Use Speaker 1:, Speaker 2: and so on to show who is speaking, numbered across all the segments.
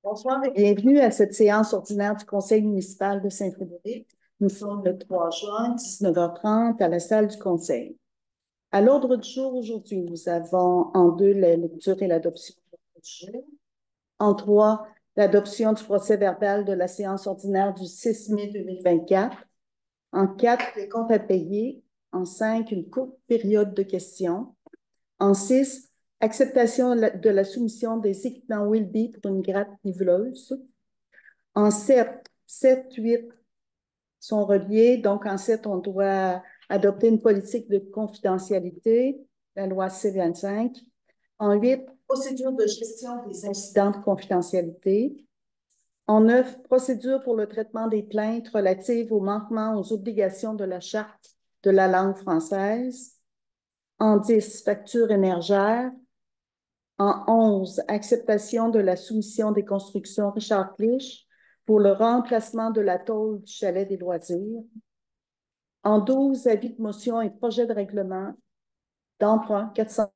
Speaker 1: Bonsoir et bienvenue à cette séance ordinaire du Conseil municipal de Saint-Frédéric. Nous sommes le 3 juin, 19h30, à la salle du Conseil. À l'ordre du jour aujourd'hui, nous avons en 2 la lecture et l'adoption de l'ordre du jour. En 3, l'adoption du procès-verbal de la séance ordinaire du 6 mai 2024. En 4, les comptes à payer. En 5, une courte période de questions. En 6, acceptation de la soumission des équipements Wilby pour une gratte niveleuse. En 7, 8 sont reliés. Donc, en 7, on doit adopter une politique de confidentialité, la loi C-25. En 8, procédure de gestion des incidents de confidentialité. En 9, procédure pour le traitement des plaintes relatives aux manquements aux obligations de la Charte de la langue française. En 10, facture énergère. En 11, acceptation de la soumission des constructions Richard Clich pour le remplacement de la tôle du chalet des loisirs. En 12, avis de motion et projet de règlement d'emprunt 400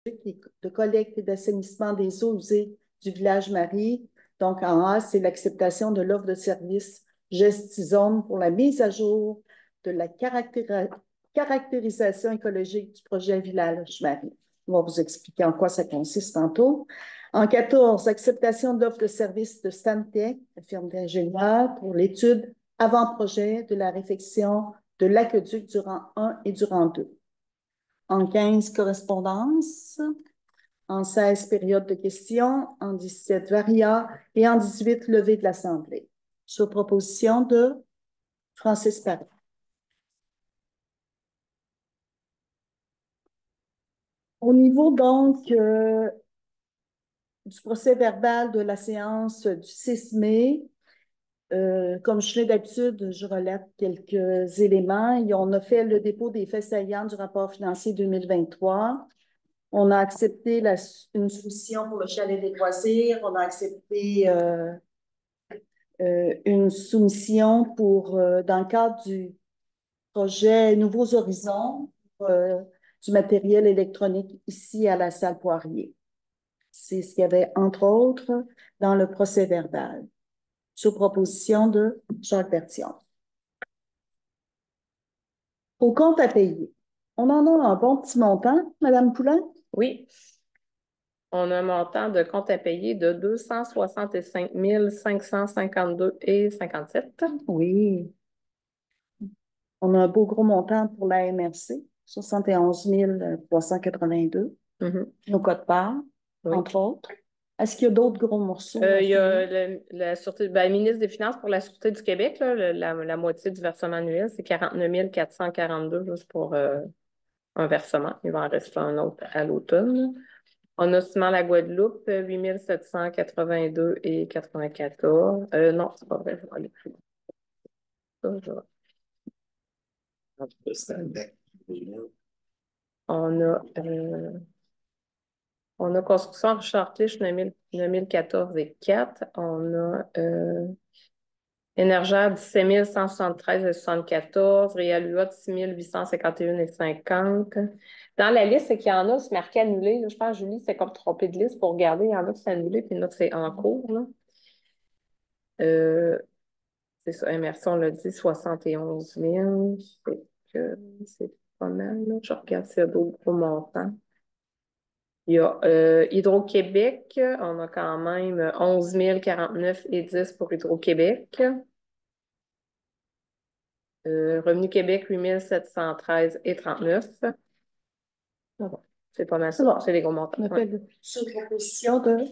Speaker 1: de collecte et d'assainissement des eaux usées du village Marie. Donc, en A, c'est l'acceptation de l'offre de service Gestisome pour la mise à jour de la caractérisation écologique du projet Village Marie. On va vous expliquer en quoi ça consiste tantôt. En 14, acceptation d'offre de service de Stantec, la firme d'ingénieurs, pour l'étude avant-projet de la réfection de l'aqueduc du rang 1 et du rang 2. En 15, correspondance. En 16, période de questions. En 17, varia. Et en 18, levée de l'Assemblée. Sur proposition de Francis Paré. Au niveau donc du procès-verbal de la séance du 6 mai, comme je fais d'habitude, je relate quelques éléments. Et on a fait le dépôt des faits saillants du rapport financier 2023. On a accepté une soumission pour le chalet des loisirs. On a accepté une soumission pour, dans le cadre du projet Nouveaux Horizons, du matériel électronique ici à la salle Poirier. C'est ce qu'il y avait, entre autres, dans le procès-verbal, sur proposition de Jacques Bertillon. Au compte à payer, on en a un bon petit montant, Madame Poulain?
Speaker 2: Oui. On a un montant de compte à payer de 265 552,57.
Speaker 1: Oui. On a un beau gros montant pour la MRC, 71 382. Nos codes-parts, entre autres. Est-ce qu'il y a d'autres gros morceaux?
Speaker 2: Il y a la Sûreté, le ministre des Finances pour la Sûreté du Québec, là, la moitié du versement annuel, c'est 49 442 juste pour un versement. Il va en rester un autre à l'automne. On a Ciment la Guadeloupe, 8 782,94. Non, c'est pas vrai, je vais aller plus loin. On a Construction Richard Clich, 9014,4. On a Énergère, 17 173,74. Réalua, 6 851,50. Dans la liste, c'est qu'il y en a, c'est marqué annulé. Là. Je pense que Julie s'est comme trompée de liste pour regarder. Il y en a qui c'est annulé, puis notre, c'est en cours. Là. C'est ça, MRC, on l'a dit, 71 000. C'est pas mal. Là. Je regarde s'il y a d'autres gros montants. Il y a Hydro-Québec, on a quand même 11 049,10 pour Hydro-Québec. Revenu Québec, 8 713,39. C'est pas mal ça. C'est les gros montants.
Speaker 1: On appelle sur proposition de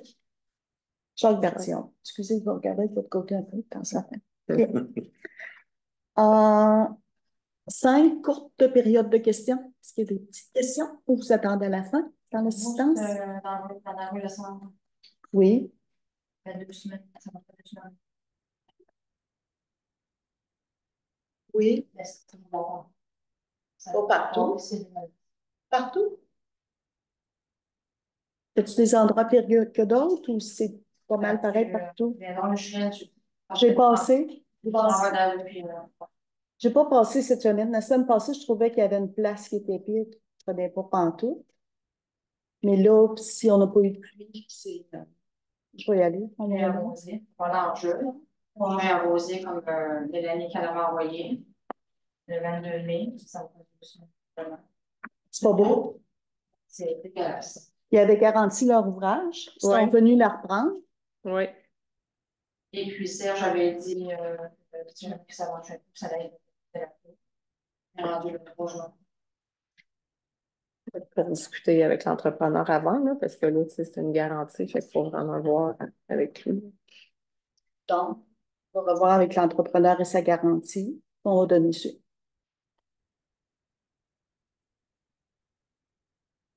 Speaker 1: Jacques Bertillon. Excusez, je vais regarder de votre côté un peu quand ça fait. En 5 courtes périodes de questions. Est-ce qu'il y a des petites questions ou vous attendez à la fin dans l'assistance?
Speaker 3: Dans la relation.
Speaker 1: Oui.
Speaker 3: 2 semaines, ça va faire 2 semaines.
Speaker 1: Oui.
Speaker 3: Pas
Speaker 1: partout. Partout? As-tu des endroits pires que d'autres ou c'est pas mal pareil partout? J'ai passé. J'ai pas passé cette semaine. La semaine passée, je trouvais qu'il y avait une place qui était pire, qui ne prenait pas pantoute. Mais là, si on n'a pas eu de pluie, je vais y aller. On va y
Speaker 3: J'ai
Speaker 1: aller.
Speaker 3: arrosé. Voilà l'enjeu. On va arrosé comme l'année qu'elle avait envoyé, le 22 mai. Ça va faire 2 semaines. Vraiment.
Speaker 1: C'est pas beau.
Speaker 3: C'est dégueulasse.
Speaker 1: Ils avaient garanti leur ouvrage. Ils sont
Speaker 2: Ouais.
Speaker 1: venus la reprendre.
Speaker 2: Oui.
Speaker 3: Et puis Serge avait dit que ça marchait plus, ça allait être rendu le 3 juin.
Speaker 2: Pour discuter avec l'entrepreneur avant, là, parce que là, tu sais, c'est une garantie, fait qu'il faut vraiment voir avec lui.
Speaker 1: Donc, on va revoir avec l'entrepreneur et sa garantie. On va donner suite.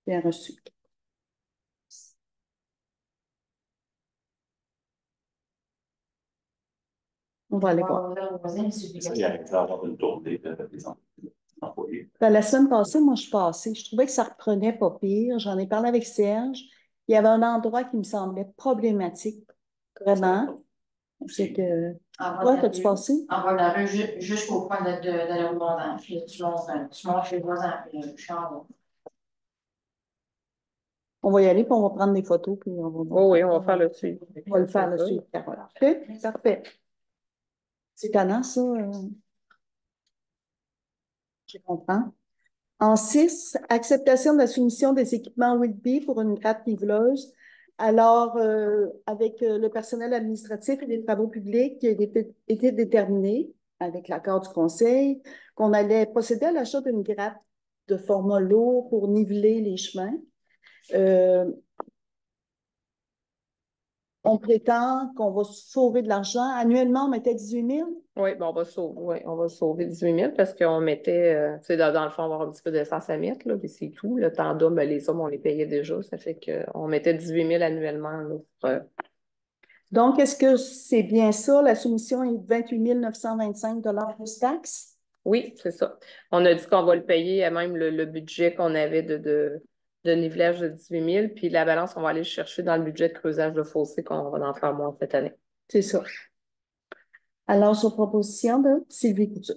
Speaker 1: Bien reçu. On va aller voir.
Speaker 4: Ça, il arrive à avoir une tournée des employés.
Speaker 1: Ben, la semaine passée, moi, je suis passée. Je trouvais que ça reprenait pas pire. J'en ai parlé avec Serge. Il y avait un endroit qui me semblait problématique, vraiment. C'est que. Toi, t'as-tu passé?
Speaker 3: En bas de la rue, jusqu'au point de la rue Mondin. Puis tu montes chez les voisins, puis je suis en bas.
Speaker 1: On va y aller, puis on va prendre des photos, puis on va.
Speaker 2: Oh oui, on va faire le suivi.
Speaker 1: On va le faire le suivi, Carole. OK? Parfait. C'est étonnant, ça. Je comprends. En 6, acceptation de la soumission des équipements Whitby pour une gratte niveleuse. Alors, avec le personnel administratif et des travaux publics, il a été déterminé, avec l'accord du conseil, qu'on allait procéder à l'achat d'une gratte de format lourd pour niveler les chemins. On prétend qu'on va sauver de l'argent. Annuellement, on mettait 18 000.
Speaker 2: Oui, bon, on va sauver 18 000 parce qu'on mettait, tu sais, dans le fond, on va avoir un petit peu d'essence à mettre, là, puis c'est tout. Le tandem, ben, les hommes, on les payait déjà. Ça fait qu'on mettait 18 000 annuellement, là,
Speaker 1: Donc, est-ce que c'est bien ça? La soumission est 28 925 plus taxes?
Speaker 2: Oui, c'est ça. On a dit qu'on va le payer à même le budget qu'on avait de nivelage de 18 000, puis la balance, on va aller le chercher dans le budget de creusage de fossé qu'on va en faire moins cette année.
Speaker 1: C'est ça. Alors, sur proposition de Sylvie Couture.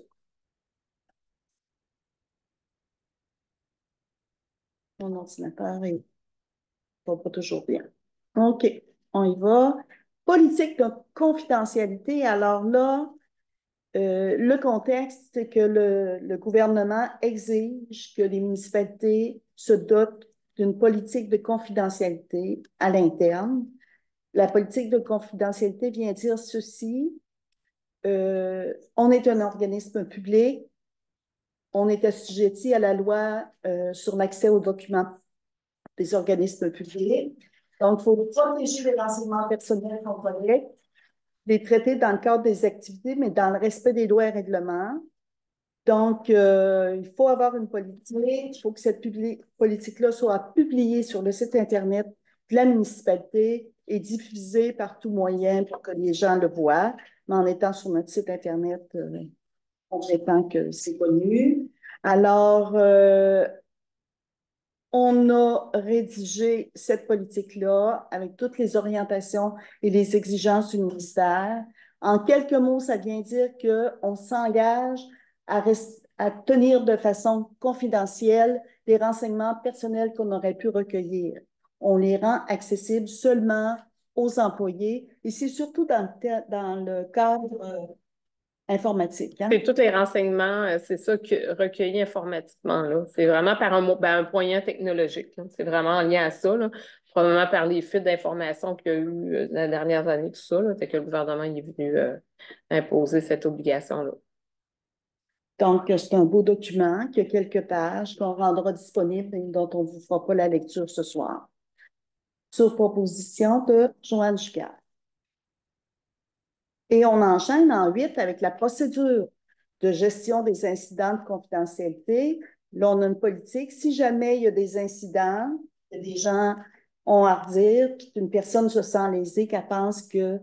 Speaker 1: Mon ordinateur est pas toujours bien. OK, on y va. Politique de confidentialité. Alors là, le contexte, c'est que le gouvernement exige que les municipalités se dotent d'une politique de confidentialité à l'interne. La politique de confidentialité vient dire ceci. On est un organisme public, on est assujetti à la loi sur l'accès aux documents des organismes publics. Donc, il faut protéger les renseignements personnels qu'on collecte, les traiter dans le cadre des activités, mais dans le respect des lois et règlements. Donc, il faut avoir une politique. Il faut que cette politique-là soit publiée sur le site Internet de la municipalité et diffusée par tout moyen pour que les gens le voient. Mais en étant sur notre site Internet, on prétend que c'est connu. Alors, on a rédigé cette politique-là avec toutes les orientations et les exigences du ministère. En quelques mots, ça vient dire qu'on s'engage à tenir de façon confidentielle des renseignements personnels qu'on aurait pu recueillir. On les rend accessibles seulement aux employés et c'est surtout dans le cadre informatique. Hein?
Speaker 2: C'est tous les renseignements, c'est ça recueillis informatiquement, là. C'est vraiment par un moyen technologique, là. C'est vraiment en lien à ça, là. Probablement par les fuites d'informations qu'il y a eu dans les dernières années, tout ça, là. Fait que le gouvernement il est venu imposer cette obligation-là.
Speaker 1: Donc, c'est un beau document qui a quelques pages qu'on rendra disponible et dont on ne vous fera pas la lecture ce soir. Sur proposition de Joanne Jucard. Et on enchaîne en 8 avec la procédure de gestion des incidents de confidentialité. Là, on a une politique. Si jamais il y a des incidents, des gens ont à redire, puis qu'une personne se sent lésée, qu'elle pense que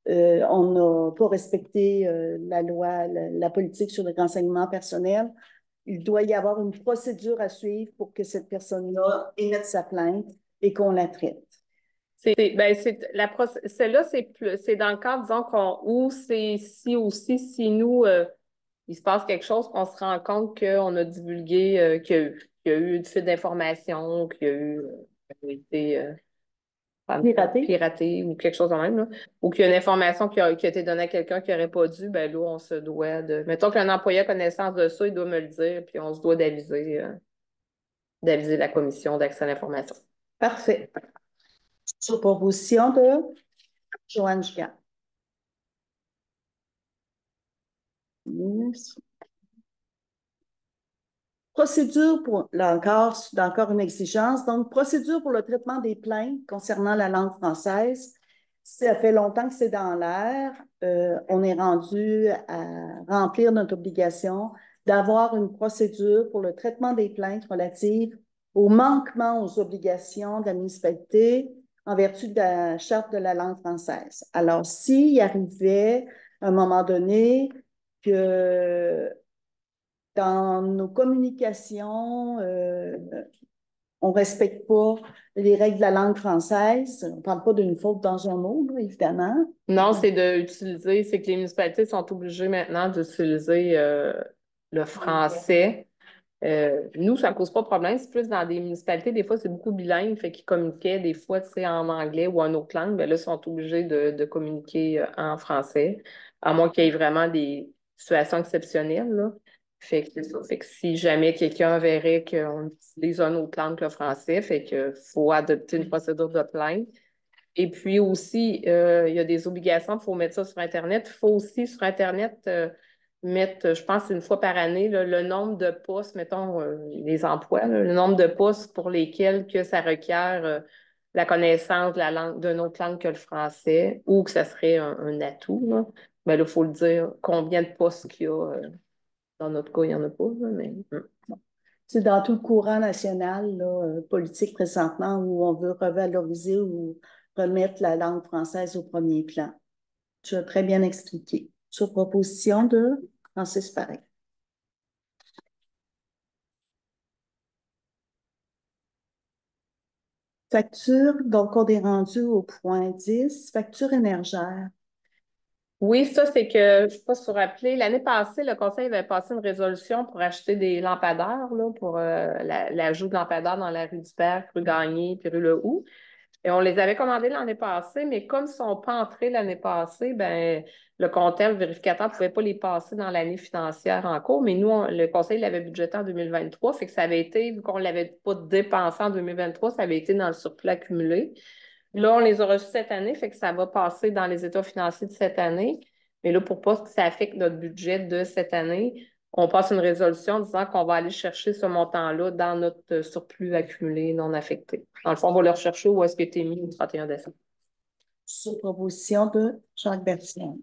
Speaker 1: on n'a pas respecté la loi, la politique sur le renseignement personnel, il doit y avoir une procédure à suivre pour que cette personne-là émette sa plainte et qu'on la traite.
Speaker 2: Celle-là, c'est dans le cadre, disons, où c'est si aussi, si nous, il se passe quelque chose, qu'on se rend compte qu'on a divulgué, qu'il y a eu une fuite d'informations, qu'il y a eu été piraté ou quelque chose de même, là. Ou qu'il y a une information qui a été donnée à quelqu'un qui n'aurait pas dû, ben là, on se doit de. Mettons qu'un employé a connaissance de ça, il doit me le dire, puis on se doit d'aviser la commission d'accès à l'information.
Speaker 1: Parfait. Sur proposition de Joanne Giguère. Yes. Procédure pour, là encore une exigence, donc procédure pour le traitement des plaintes concernant la langue française. Ça fait longtemps que c'est dans l'air. On est rendu à remplir notre obligation d'avoir une procédure pour le traitement des plaintes relatives au manquement aux obligations de la municipalité en vertu de la Charte de la langue française. Alors, s'il arrivait à un moment donné que dans nos communications, on ne respecte pas les règles de la langue française. On ne parle pas d'une faute dans un mot, là, évidemment.
Speaker 2: Non, c'est que les municipalités sont obligées maintenant d'utiliser le français. Nous, ça ne cause pas de problème. C'est plus dans des municipalités, des fois, c'est beaucoup bilingue, fait qu'ils communiquaient des fois, tu sais, en anglais ou en autre langue, mais là, ils sont obligés de communiquer en français, à moins qu'il y ait vraiment des situations exceptionnelles, là. Fait que c'est ça. Fait que si jamais quelqu'un verrait qu'on utilise une autre langue que le français, fait que faut adopter une procédure de plainte. Et puis aussi, il y a des obligations, il faut mettre ça sur Internet. Il faut aussi sur Internet mettre, je pense, une fois par année, là, le nombre de postes, mettons, les emplois, là, le nombre de postes pour lesquels que ça requiert la connaissance de la langue, d'une autre langue que le français, ou que ça serait un atout, là. Ben là, il faut le dire combien de postes qu'il y a. Dans notre cas, il n'y en a pas, là, mais.
Speaker 1: C'est dans tout le courant national là, politique présentement où on veut revaloriser ou remettre la langue française au premier plan. Tu as très bien expliqué. Sur proposition de Francis Paré. Facture, donc on est rendu au point 10, facture énergère.
Speaker 2: Oui, ça, c'est que, je ne sais pas si vous vous rappelez, l'année passée, le Conseil avait passé une résolution pour acheter des lampadaires, là, pour l'ajout de lampadaires dans la rue du Père, rue Gagné, puis rue Le Houx. Et on les avait commandés l'année passée, mais comme ils ne sont pas entrés l'année passée, ben, le comptable vérificateur ne pouvait pas les passer dans l'année financière en cours. Mais nous, le Conseil l'avait budgété en 2023, fait que ça avait été, vu qu'on ne l'avait pas dépensé en 2023, ça avait été dans le surplus accumulé. Là, on les a reçus cette année, fait que ça va passer dans les états financiers de cette année. Mais là, pour pas que ça affecte notre budget de cette année, on passe une résolution disant qu'on va aller chercher ce montant-là dans notre surplus accumulé non affecté. Dans le fond, on va le rechercher où est-ce qu'il était mis le 31 décembre.
Speaker 1: Sur proposition de Jacques Berthiaume.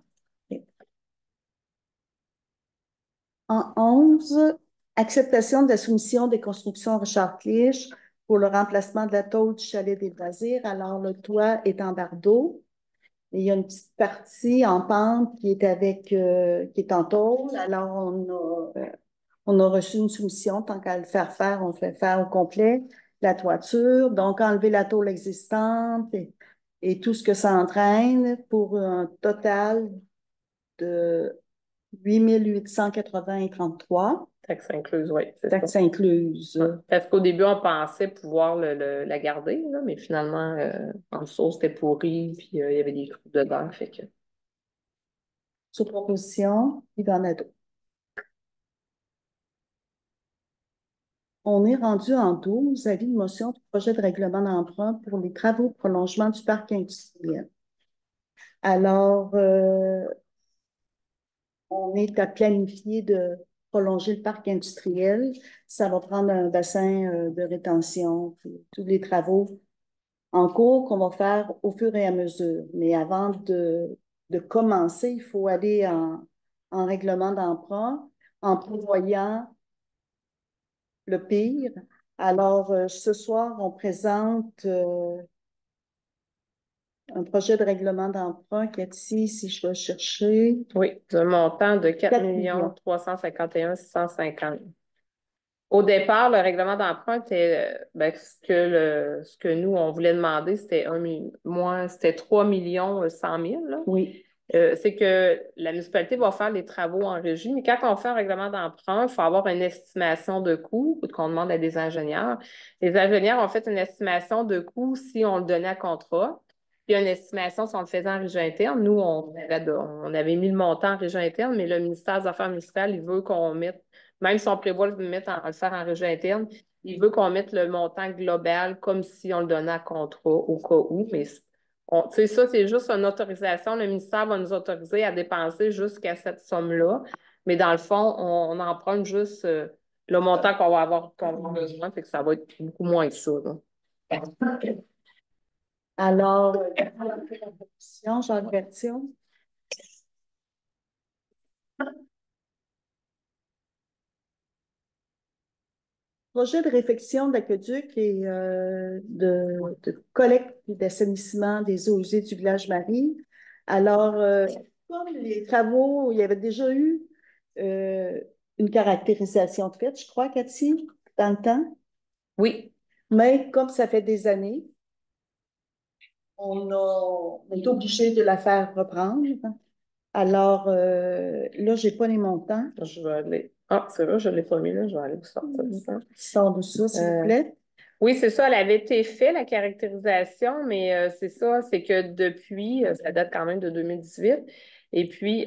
Speaker 1: En 11, acceptation de la soumission des constructions Richard Clich pour le remplacement de la tôle du chalet des loisirs. Alors, le toit est en bardeau. Et il y a une petite partie en pente qui est en tôle. Alors, on a reçu une soumission. Tant qu'à le faire, on fait faire au complet la toiture. Donc, enlever la tôle existante et tout ce que ça entraîne pour un total de 8 880,33.
Speaker 2: Taxe incluse, oui.
Speaker 1: Taxe incluse.
Speaker 2: Ouais. Parce qu'au début, on pensait pouvoir la garder, là, mais finalement, en dessous, c'était pourri, puis il y avait des trous dedans. Fait que.
Speaker 1: Sous proposition, Yvan Nadeau. On est rendu en 12, avis de motion du projet de règlement d'emprunt pour les travaux de prolongement du parc industriel. Alors, on est à planifier de prolonger le parc industriel. Ça va prendre un bassin de rétention, puis tous les travaux en cours qu'on va faire au fur et à mesure. Mais avant de commencer, il faut aller en règlement d'emprunt en prévoyant le pire. Alors, ce soir, on présente un projet de règlement d'emprunt qui est ici, si je vais chercher.
Speaker 2: Oui, d'un montant de 4
Speaker 1: 4
Speaker 2: 351 650. Au départ, le règlement d'emprunt était, ben, ce que nous, on voulait demander, c'était 3 100 000, là.
Speaker 1: Oui.
Speaker 2: C'est que la municipalité va faire les travaux en régie, mais quand on fait un règlement d'emprunt, il faut avoir une estimation de coût ou qu'on demande à des ingénieurs. Les ingénieurs ont fait une estimation de coût si on le donnait à contrat, puis une estimation si on le faisait en régie interne. Nous, on avait mis le montant en régie interne, mais le ministère des Affaires municipales, il veut qu'on mette, même si on prévoit le faire en régie interne, il veut qu'on mette le montant global comme si on le donnait à contrat au cas où, mais tu sais, ça, c'est juste une autorisation. Le ministère va nous autoriser à dépenser jusqu'à cette somme-là. Mais dans le fond, on emprunte juste le montant qu'on va avoir besoin, fait que ça va être beaucoup moins que ça, là.
Speaker 1: Alors, Jacques Berthiaume. Projet de réfection d'aqueduc et de collecte et d'assainissement des eaux usées du village Marie. Alors, comme les travaux, il y avait déjà eu une caractérisation de fait, je crois, Cathy, dans le temps.
Speaker 2: Oui.
Speaker 1: Mais comme ça fait des années, on est obligé de la faire reprendre. Alors, là, je n'ai pas les montants.
Speaker 2: Je vais aller. Ah, c'est vrai, je ne l'ai pas mis là. Je vais aller vous sortir ça.
Speaker 1: Sors de ça, s'il vous plaît.
Speaker 2: Oui, c'est ça. Elle avait été faite, la caractérisation, mais c'est ça, c'est que depuis, ça date quand même de 2018, et puis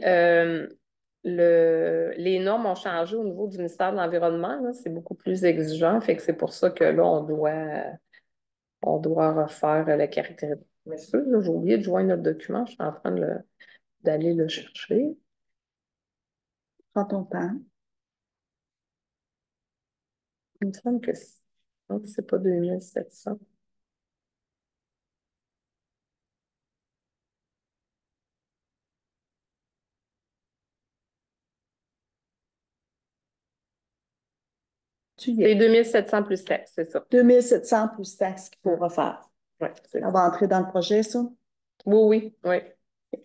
Speaker 2: les normes ont changé au niveau du ministère de l'Environnement, là. C'est beaucoup plus exigeant, fait que c'est pour ça que là, on doit refaire la caractérisation. Mais c'est sûr, là, j'ai oublié de joindre notre document, je suis en train d'aller le chercher.
Speaker 1: Prends ton temps.
Speaker 2: Il me semble que c'est pas 2700.
Speaker 1: Tu y
Speaker 2: C'est
Speaker 1: es.
Speaker 2: 2700 plus taxes, c'est ça.
Speaker 1: 2700 plus taxes qu'il faut refaire.
Speaker 2: Oui, c'est
Speaker 1: Ça va entrer dans le projet, ça?
Speaker 2: Oui, oui, oui.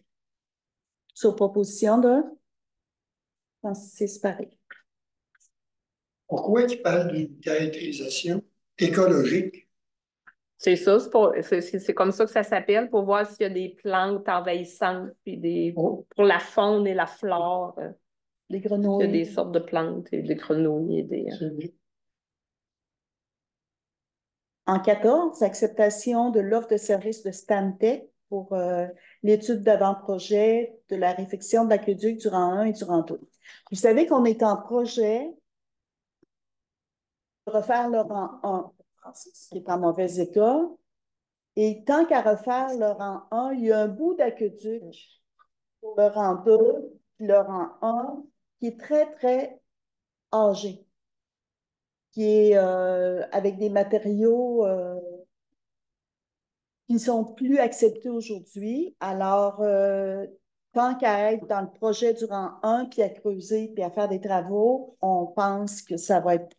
Speaker 1: Sur proposition de Francis Paré.
Speaker 5: Pourquoi tu parles d'une caractérisation écologique?
Speaker 2: C'est ça, c'est comme ça que ça s'appelle pour voir s'il y a des plantes envahissantes, puis pour la faune et la flore.
Speaker 1: Les
Speaker 2: Il y a
Speaker 1: grenouilles.
Speaker 2: des sortes de plantes, et des grenouilles et des.
Speaker 1: En 14, acceptation de l'offre de service de Stantec pour l'étude d'avant-projet de la réfection de l'aqueduc du rang 1 et du rang 2. Vous savez qu'on est en projet de refaire le rang 1, qui est en mauvais état. Et tant qu'à refaire le rang 1, il y a un bout d'aqueduc pour le rang 2, puis le rang 1, qui est très, très âgé, qui est avec des matériaux qui ne sont plus acceptés aujourd'hui. Alors, tant qu'à être dans le projet du rang 1, puis à creuser, puis à faire des travaux, on pense que ça va être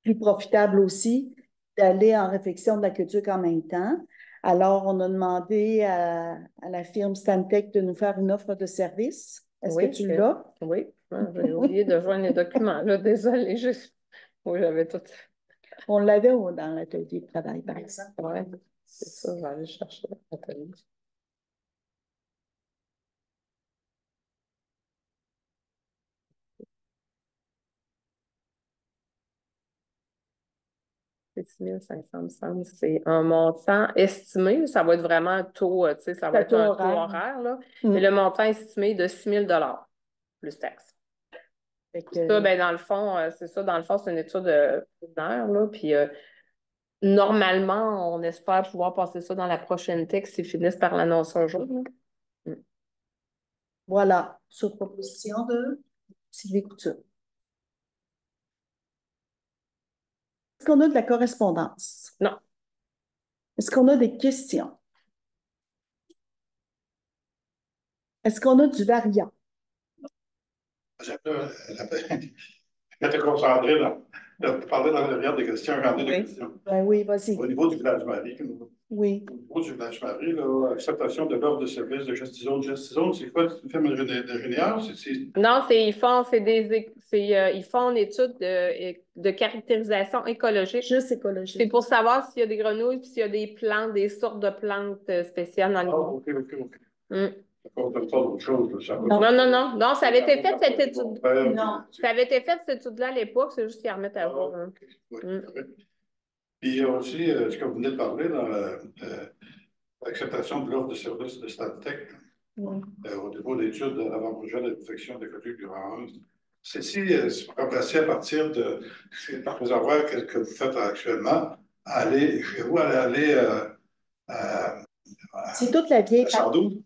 Speaker 1: plus profitable aussi d'aller en réfection de l'aqueduc en même temps. Alors, on a demandé à la firme Stantec de nous faire une offre de service. Est-ce que tu l'as?
Speaker 2: Oui, j'ai oublié de joindre les documents. Là, désolée, oui, j'avais tout.
Speaker 1: On l'avait dans l'atelier de travail, par exemple.
Speaker 2: Oui, c'est ça, je vais aller chercher l'atelier. C'est 6 500, me semble. C'est un montant estimé. Ça va être vraiment un taux, tu sais, ça va être un taux horaire, là. Mais le montant estimé de 6 000 plus taxes. Ça, ben, dans le fond, c'est ça. Dans le fond, c'est une étude primaire, là. Puis, normalement, on espère pouvoir passer ça dans la prochaine texte s'ils finissent par l'annoncer un jour, là.
Speaker 1: Voilà, sur proposition de Sylvie Couture. Est-ce qu'on a de la correspondance?
Speaker 2: Non.
Speaker 1: Est-ce qu'on a des questions? Est-ce qu'on a du variant?
Speaker 4: Elle était concentrée de parler dans le regard des questions, regarder des questions.
Speaker 1: Ben oui, vas-y.
Speaker 4: Au niveau du village Marie,
Speaker 1: oui.
Speaker 4: Au niveau du village Marie, acceptation de l'ordre de service de Gestizone. Gestizone, c'est quoi? C'est une firme d'ingénieurs?
Speaker 2: Non, ils font une étude de caractérisation écologique.
Speaker 1: Juste écologique.
Speaker 2: C'est pour savoir s'il y a des grenouilles puis s'il y a des plantes, des sortes de plantes spéciales dans le
Speaker 4: OK. pas d'autre chose. Ça
Speaker 1: Non.
Speaker 2: Non, ça avait été fait cette étude.
Speaker 1: Non.
Speaker 2: Ça avait été fait cette étude-là à l'époque, c'est juste qu'ils remettent à jour. Hein.
Speaker 4: Oui,
Speaker 2: Mm.
Speaker 4: c'est vrai. Puis il y a aussi, ce que vous venez de parler, dans l'acceptation de l'offre de service de Stantec au niveau d'études avant-projet de l'infection des côtés du rang 1. Ceci c'est remplacé à partir de par réservoir que vous faites actuellement, aller chez vous, aller
Speaker 1: C'est toute la vieille
Speaker 4: à 112.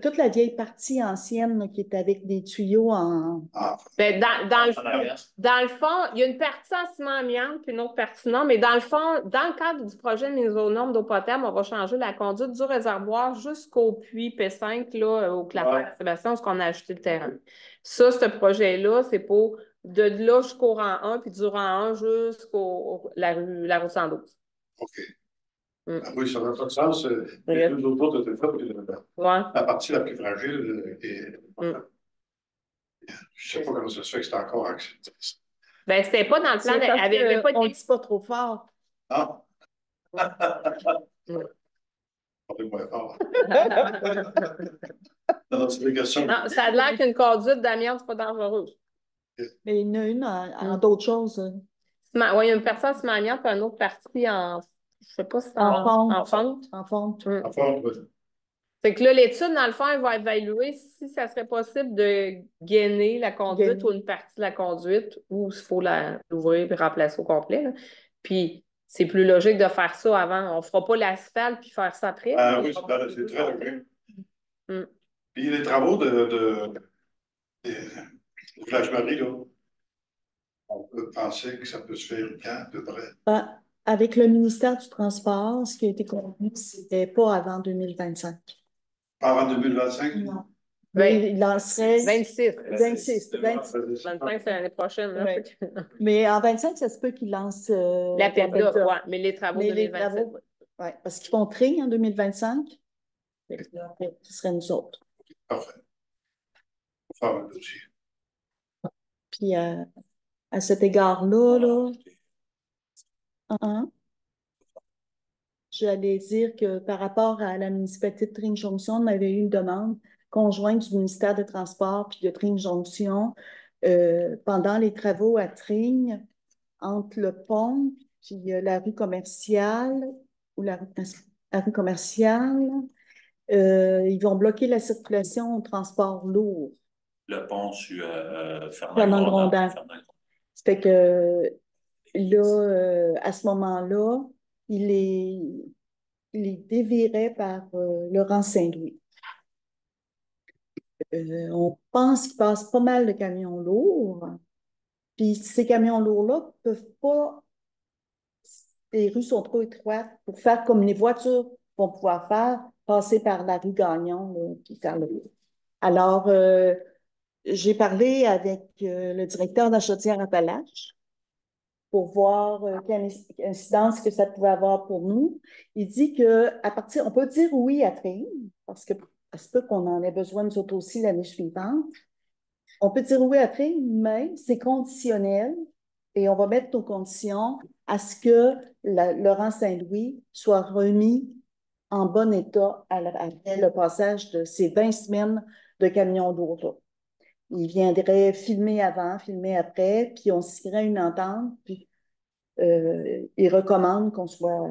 Speaker 1: toute la vieille partie ancienne là, qui est avec des tuyaux en.
Speaker 4: Ah,
Speaker 2: Ben, dans le fond, il y a une partie en ciment amiante puis une autre partie non, mais dans le fond, dans le cadre du projet de mise aux normes d'eau potable, on va changer la conduite du réservoir jusqu'au puits P5, là, au Clapart Sébastien, où on a acheté le terrain. Ça, ce projet-là, c'est pour de là jusqu'au rang 1, puis du rang 1 jusqu'au la route 112.
Speaker 4: OK.
Speaker 2: Mm.
Speaker 4: Ah oui, ça n'a pas de sens. Les deux autres routes étaient faites, puis
Speaker 2: Ouais.
Speaker 4: la partie la plus fragile est.
Speaker 2: Mm.
Speaker 4: Je ne sais pas comment ça se fait que c'est encore accepté.
Speaker 2: Ben, c'était pas dans le plan.
Speaker 1: C'est parce
Speaker 2: avait pas
Speaker 1: qu'on ne
Speaker 2: été.
Speaker 1: dit pas trop fort.
Speaker 4: Ah!
Speaker 2: Mm.
Speaker 4: Parlez moins fort. Non, c'est des questions.
Speaker 2: Non, ça a l'air qu'une conduite d'amiante, c'est pas dangereux.
Speaker 1: Mais il y en a une en d'autres choses.
Speaker 2: Oui, il y a une partie en ciment amiante, puis une autre partie en. Je sais pas si c'est
Speaker 1: En fonte.
Speaker 2: en fonte.
Speaker 1: En fonte.
Speaker 2: Mm.
Speaker 4: Enfin, oui.
Speaker 2: C'est que là, l'étude, dans le fond, elle va évaluer si ça serait possible de gainer la conduite ou une partie de la conduite ou s'il faut l'ouvrir et remplacer au complet. Là. Puis, c'est plus logique de faire ça avant. On ne fera pas l'asphalte puis faire ça après.
Speaker 4: Ah oui, c'est très logique.
Speaker 2: Mm.
Speaker 4: Puis les travaux de Flash-Marie, là, on peut penser que ça peut se faire quand, à peu près.
Speaker 1: Avec le ministère du Transport, ce qui a été convenu, c'était pas avant 2025.
Speaker 4: Pas avant 2025?
Speaker 1: Non. Mais il lancerait
Speaker 2: 26.
Speaker 1: 25,
Speaker 2: c'est l'année prochaine. Là.
Speaker 1: Ouais. Mais en 25, ça se peut qu'ils lancent
Speaker 2: L'appel
Speaker 1: l'appel
Speaker 2: d'offres,
Speaker 1: d'offres.
Speaker 2: ouais, mais les travaux
Speaker 1: Mais les
Speaker 2: 2027.
Speaker 1: travaux, ouais, parce qu'ils font tri en 2025. Ce serait nous autres.
Speaker 4: Parfait. On va faire un dossier.
Speaker 1: Puis à cet égard-là, là, hein, j'allais dire que par rapport à la municipalité de Tring-Jonction, on avait eu une demande conjointe du ministère des Transports puis de Tring-Jonction pendant les travaux à Tring, entre le pont puis la rue commerciale ou la rue commerciale. Ils vont bloquer la circulation au transport lourd.
Speaker 6: Le pont sur
Speaker 1: Fernand
Speaker 6: Fernand-Grondin.
Speaker 1: Grondin. Ça fait que là, à ce moment-là, il les dévierait par Laurent Saint-Louis. On pense qu'il passe pas mal de camions lourds. Puis ces camions lourds-là peuvent pas. Les rues sont trop étroites pour faire comme les voitures vont pouvoir faire, passer par la rue Gagnon, là, puis faire le. Alors, j'ai parlé avec le directeur de la Chaudière-Appalaches pour voir quelle incidence que ça pouvait avoir pour nous. Il dit que à partir, on peut dire oui à Tring, parce que ça se peut qu'on en ait besoin nous autres aussi l'année suivante. On peut dire oui à Tring, mais c'est conditionnel et on va mettre nos conditions à ce que Laurent Saint-Louis soit remis en bon état après le passage de ces 20 semaines de camions lourds. Il viendrait filmer avant, filmer après, puis on signerait une entente, puis il recommande qu'on soit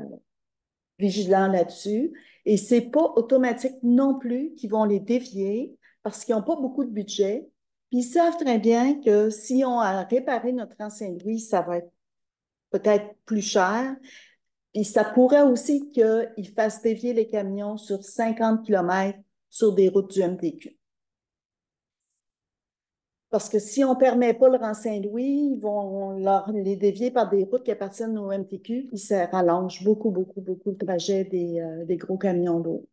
Speaker 1: vigilant là-dessus. Et c'est pas automatique non plus qu'ils vont les dévier parce qu'ils n'ont pas beaucoup de budget. Puis ils savent très bien que si on a réparé notre ancien Louis, ça va être peut-être plus cher. Puis ça pourrait aussi qu'ils fassent dévier les camions sur 50 km sur des routes du MTQ. Parce que si on ne permet pas le rang Saint-Louis, ils vont les dévier par des routes qui appartiennent au MTQ, puis ça rallonge beaucoup, beaucoup, beaucoup le trajet des gros camions lourds.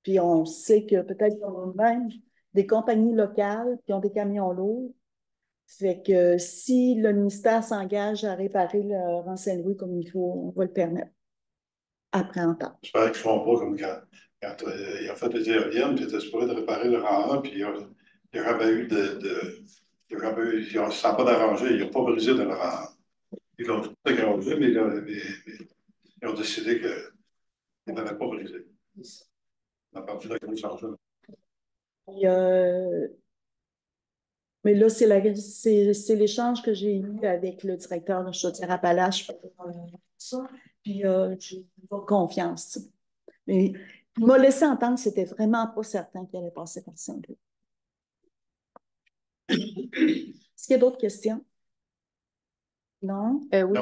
Speaker 1: Puis on sait que peut-être qu'il y a même des compagnies locales qui ont des camions lourds. Fait que si le ministère s'engage à réparer le rang Saint-Louis comme il faut, on va le permettre. Après en temps.
Speaker 4: J'espère qu'ils ne font pas comme quand ils ont fait les éoliennes, puis ils étaient supposés de réparer le rang 1, puis il n'y a jamais eu ils ne se sont pas d'arranger, ils n'ont pas brisé de le rang 1. Ils l'ont tout arrangé, mais ils ont décidé qu'ils n'avaient pas brisé. à partir de la grosse argent.
Speaker 1: Puis, mais là, c'est l'échange que j'ai eu avec le directeur de Chaudière-Appalaches. Ça. Puis, j'ai confiance. Tu sais. Mais il m'a laissé entendre que c'était vraiment pas certain qu'il allait passer par Saint-Louis. Est-ce qu'il y a d'autres questions? Non?
Speaker 2: Oui.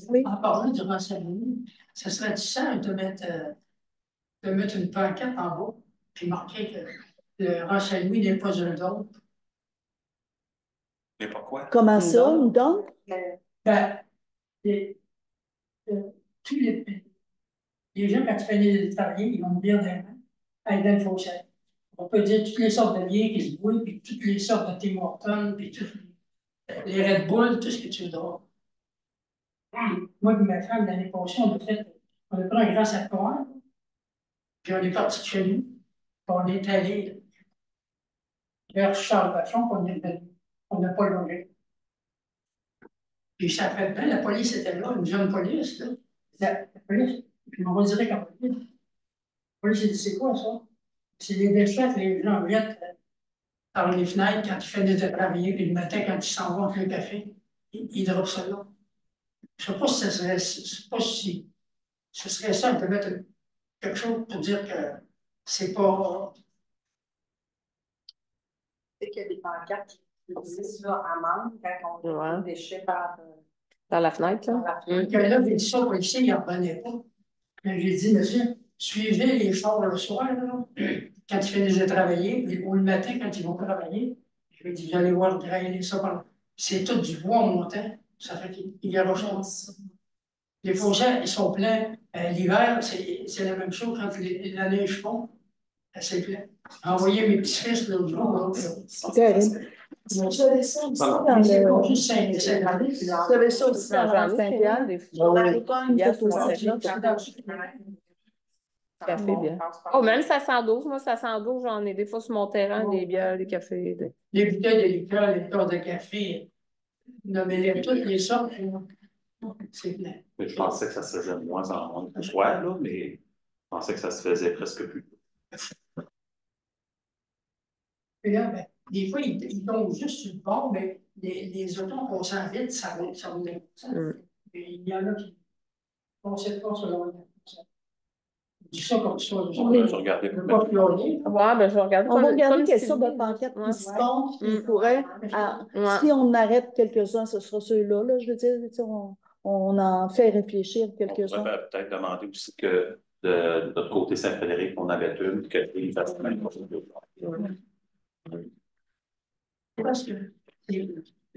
Speaker 1: Oui.
Speaker 6: En parlant du renseignement, ce serait-tu simple de mettre une pancarte en bas puis marquer que le renseignement n'est pas un don?
Speaker 7: Mais pas quoi?
Speaker 1: Comment ça, une donc?
Speaker 6: Ben, tous les gens, quand tu fais des travailler, ils vont me dire dans le fossé. On peut dire toutes les sortes de bières qui se bouillent, puis toutes les sortes de Tim Hortons, puis toutes les Red Bull, tout ce que tu voudras. Moi et ma femme, l'année passée, on a pris un grand sac noir, puis on est parti de chez nous, puis on est allé vers Charles Vachon, puis on n'a pas logé. Puis ça fait bien, la police était là, une jeune police, là. La police, puis on va dire qu'en police. La police, elle dit, c'est quoi ça? C'est les déchets que les gens jettent par les fenêtres quand ils finissent de travailler, puis le matin, quand ils s'en vont avec le café, ils dropent ça là. Je ne sais pas si ce serait ça, on peut mettre quelque chose pour dire que c'est pas.
Speaker 8: C'est qu'il y a des pancartes qui disent là, amende quand on
Speaker 2: Ouais.
Speaker 8: des déchets par
Speaker 2: Dans la fenêtre,
Speaker 8: dans
Speaker 2: là.
Speaker 8: la fenêtre.
Speaker 6: Que là, j'ai dit ça au policier, il n'en revenait pas. Mais j'ai dit, monsieur, suivez les chars le soir, là, quand ils finissent de travailler, ou le matin, quand ils vont travailler. Je lui ai dit, vous allez voir grailler ça par là. C'est tout du bois en montant. Ça fait qu'ils garochent. Les fossés, ils sont pleins. L'hiver, c'est la même chose quand la neige fond. C'est plein. J'ai envoyé mes petits-fils l'autre jour.
Speaker 1: C'est terrible. J'avais ça aussi dans le... J'avais ça aussi dans le Saint-Pierre.
Speaker 2: Café bien. Oh, même ça 112, moi, ça 112, j'en ai des fois sur mon terrain, des bières, des cafés.
Speaker 6: Les bouteilles de liqueur, les tasses de café, nommez-les toutes les sortes. C'est plein.
Speaker 7: Mais je pensais que ça se faisait de moins en moins le soir, là, mais je pensais que ça se faisait presque plus.
Speaker 6: Puis là, ben, des fois, ils tombent juste sur le bord, mais les autos passant vite, ça va. Il y en a qui ne passaient pas sur le je dis ça comme ça.
Speaker 7: Je regardais plus.
Speaker 6: Pas pleurer.
Speaker 2: Ouais, ben, je vais regarder.
Speaker 1: On va regarder
Speaker 2: comme
Speaker 1: quelle
Speaker 2: si-
Speaker 1: sorte de pancarte
Speaker 2: Ouais.
Speaker 1: qui se font, qui pourrait.
Speaker 2: Ouais.
Speaker 1: Si on arrête quelques-uns, ce sera ceux-là. Là, je veux dire, tu sais, on en fait réfléchir
Speaker 7: On
Speaker 1: quelques-uns.
Speaker 7: pourrait peut-être demander aussi que de notre côté Saint-Frédéric, on avait une, que les fassent la même chose.
Speaker 6: Parce que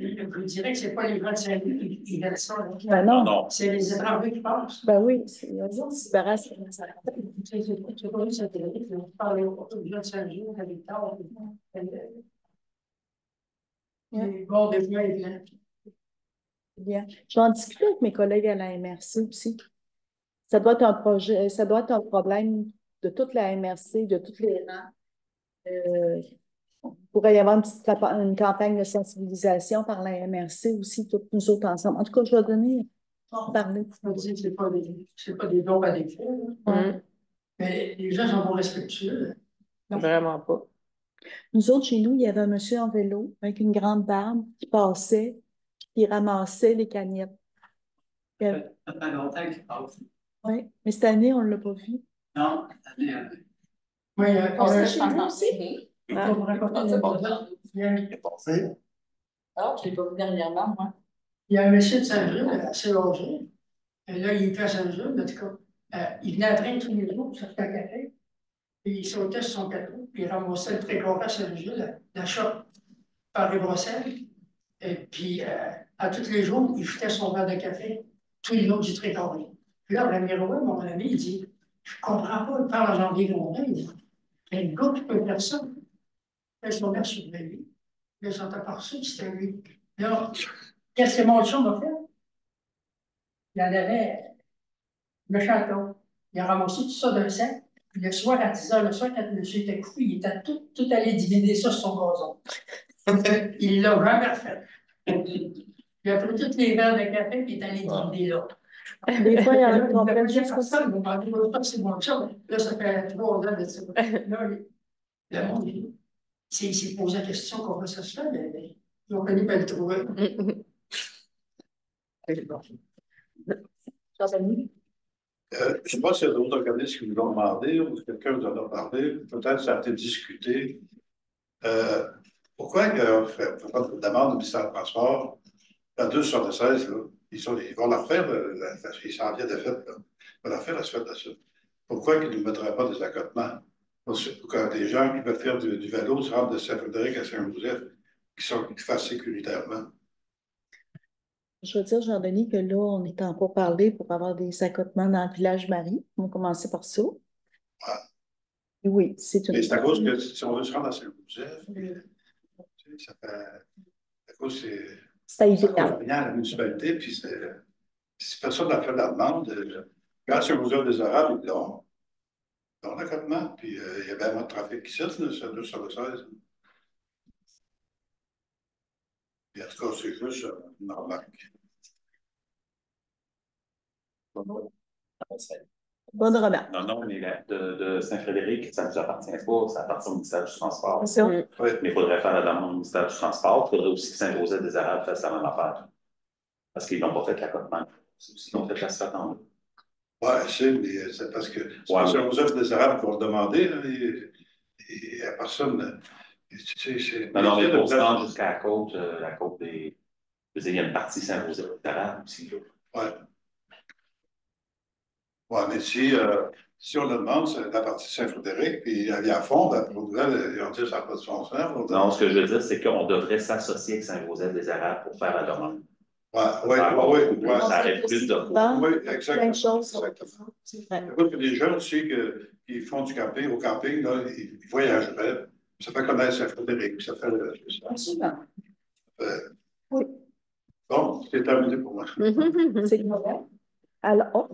Speaker 6: je dirais que ce n'est pas les grands Saint-Louis qui veulent ça. Là.
Speaker 1: Ben non.
Speaker 7: Non.
Speaker 6: C'est les étrangers qui passent.
Speaker 1: Ben oui, eux autres, ils se barrassent.
Speaker 6: C'est pas juste Saint-Frédéric, on parle aux gens de Saint-Louis, à Victor. Les bords des voies blancs.
Speaker 1: Bien. Je vais en discuter avec mes collègues à la MRC aussi. Ça doit être un projet, ça doit être un problème de toute la MRC, de toutes les rangs. Il pourrait y avoir une campagne de sensibilisation par la MRC aussi, toutes nous autres ensemble. En tout cas, je vais donner, en parler.
Speaker 6: On dit que ce n'est pas des dons à des faits. Mais les gens sont pas respectueux.
Speaker 2: Vraiment pas.
Speaker 1: Nous autres, chez nous, il y avait un monsieur en vélo avec une grande barbe qui passait, qui ramassait les canettes.
Speaker 9: Ça fait longtemps qu'il passe.
Speaker 1: Oui, mais cette année, on ne l'a pas vu.
Speaker 9: Non,
Speaker 6: Oui,
Speaker 1: chez nous aussi.
Speaker 6: il faut vous raconter une anecdote. Il
Speaker 8: Alors, je ne l'ai pas vu dernièrement, moi.
Speaker 6: y a un monsieur de Saint-Jules, assez âgé. Et là, il était à Saint-Jules, en tout cas. Il venait à train tous les jours, sur un café. Puis il sautait sur son café, puis il ramassait le précoré à Saint-Jules, la shop par les Bruxelles. Et puis, à tous les jours, il jetait son verre de café, tous les jours du précoré. Puis là, Rémi Rouen, mon ami, il dit, je ne comprends pas, il parle à Jean-Guy Grondin, il dit, quel gars qui peut faire ça? Là, son verre surveillé lui. Là, ils sont aperçus que c'était lui. Là, qu'est-ce que mon chum a fait? Il en avait le château. Il a ramassé tout ça d'un sac. Puis le soir, à 10 h, le soir, quand le monsieur était couché, il était tout allé diviser ça sur son gazon. Il l'a jamais refait. Il a pris tous les verres de café, puis il est allé diviser là.
Speaker 1: Des fois, il y en a qui comprennent
Speaker 6: J'ai
Speaker 1: juste pas ça.
Speaker 6: personne, on ne pas c'est bon ça. Là, ça fait 3 ans de ça. Là, le monde, s'il s'est posé la question comment ça se fait, ben, ils ont connu pas le trouver.
Speaker 1: Jean-Denis?
Speaker 4: Je ne sais pas s'il y a d'autres organismes qui nous l'ont demandé ou si quelqu'un vous en a parlé. Peut-être ça a été discuté. Pourquoi on fait pas de demande au ministère du Transport? La 276, là, ils vont la refaire, ils s'en viennent de fait, là. Ils vont la refaire la suite de ça. Pourquoi ils ne nous mettraient pas des accotements? Pour que des gens qui veulent faire du vélo se rendent de Saint-Frédéric à Saint-Joseph, qui fassent sécuritairement.
Speaker 1: Je veux dire, Jean-Denis, que là, on est en pourparlers pour avoir des accotements dans le village Marie. On va commencer par ça.
Speaker 4: Ouais.
Speaker 1: Oui, c'est une.
Speaker 4: Mais c'est à cause que si on veut se rendre à Saint-Joseph, ça fait. À cause c'est.
Speaker 1: C'est
Speaker 4: Ça
Speaker 1: idéal.
Speaker 4: coûte rien à la municipalité, puis si personne n'a fait la demande, quand Saint-Joseph des Arabes, ils l'ont l'accotement, puis il y a bien moins de trafic qui sortent, sur 216. Puis en tout cas, c'est juste une remarque.
Speaker 1: Bonne remarque.
Speaker 7: Non, mais de Saint-Frédéric, ça ne nous appartient pas, ça appartient au ministère du Transport.
Speaker 1: C'est ça.
Speaker 7: Oui. Mais il faudrait faire la demande au ministère du Transport. Il faudrait aussi que Saint-Joseph des Arabes fasse la même affaire. Parce qu'ils n'ont pas fait l'accotement. Ils ont fait la statue.
Speaker 4: Oui, mais c'est parce que Saint-Joseph des Arabes vont le demander, là, il n'y a personne. Tu sais,
Speaker 7: Non, mais pour se rendre jusqu'à la côte des. Je veux dire, il y a une partie Saint-Joseph des Arabes aussi.
Speaker 4: Oui. Oui, mais si on le demande, c'est la partie Saint-Frédéric, puis elle vient à fond, ben, pour nouvelle, ils ont dit ça n'a pas de sens.
Speaker 7: Non, ce que je veux dire, c'est qu'on devrait s'associer avec Saint-Joseph des Arabes pour faire la demande.
Speaker 4: Oui.
Speaker 7: Ça arrête plus de fois.
Speaker 4: Oui, exactement.
Speaker 1: Plein de choses.
Speaker 4: Exactement. Il y a des gens aussi qui font du camping. Au camping, là, ils voyageraient. Ça fait connaître Saint-Frédéric. Ça fait.
Speaker 1: Absolument.
Speaker 4: Oui. Bon, c'est terminé pour moi.
Speaker 1: C'est correct. Alors,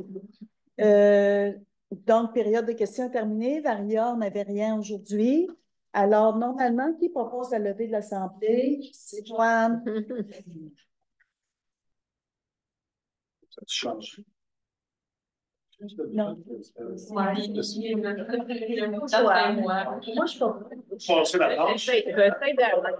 Speaker 1: donc, période de questions terminée. Varia, on n'avait rien aujourd'hui. Alors, normalement, qui propose la levée de l'Assemblée? C'est Joanne.
Speaker 4: Ça change.
Speaker 1: Non.
Speaker 8: Moi, je suis pas.
Speaker 4: Passer la tâche.
Speaker 2: J'essaie de